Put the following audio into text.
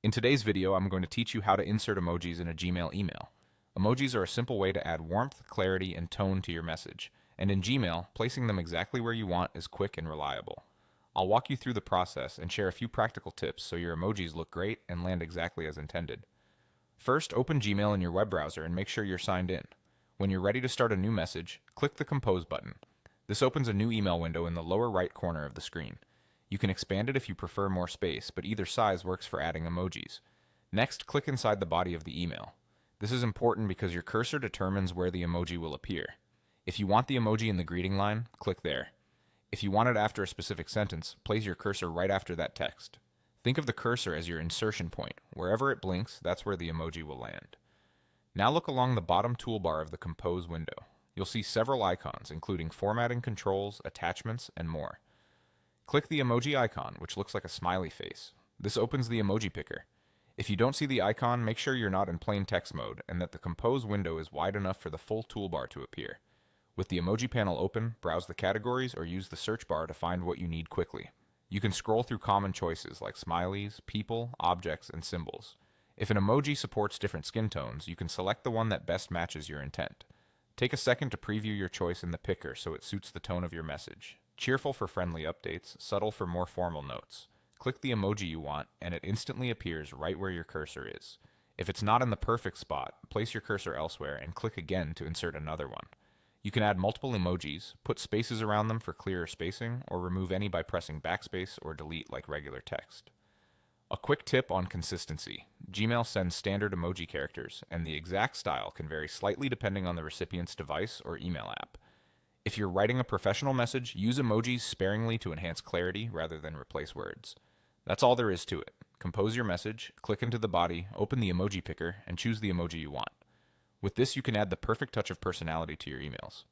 In today's video, I'm going to teach you how to insert emojis in a Gmail email. Emojis are a simple way to add warmth, clarity, and tone to your message, and in Gmail, placing them exactly where you want is quick and reliable. I'll walk you through the process and share a few practical tips so your emojis look great and land exactly as intended. First, open Gmail in your web browser and make sure you're signed in. When you're ready to start a new message, click the Compose button. This opens a new email window in the lower right corner of the screen. You can expand it if you prefer more space, but either size works for adding emojis. Next, click inside the body of the email. This is important because your cursor determines where the emoji will appear. If you want the emoji in the greeting line, click there. If you want it after a specific sentence, place your cursor right after that text. Think of the cursor as your insertion point. Wherever it blinks, that's where the emoji will land. Now look along the bottom toolbar of the Compose window. You'll see several icons, including formatting controls, attachments, and more. Click the emoji icon, which looks like a smiley face. This opens the emoji picker. If you don't see the icon, make sure you're not in plain text mode and that the Compose window is wide enough for the full toolbar to appear. With the emoji panel open, browse the categories or use the search bar to find what you need quickly. You can scroll through common choices like smileys, people, objects, and symbols. If an emoji supports different skin tones, you can select the one that best matches your intent. Take a second to preview your choice in the picker so it suits the tone of your message. Cheerful for friendly updates, subtle for more formal notes. Click the emoji you want, and it instantly appears right where your cursor is. If it's not in the perfect spot, place your cursor elsewhere and click again to insert another one. You can add multiple emojis, put spaces around them for clearer spacing, or remove any by pressing backspace or delete like regular text. A quick tip on consistency. Gmail sends standard emoji characters, and the exact style can vary slightly depending on the recipient's device or email app. If you're writing a professional message, use emojis sparingly to enhance clarity rather than replace words. That's all there is to it. Compose your message, click into the body, open the emoji picker, and choose the emoji you want. With this, you can add the perfect touch of personality to your emails.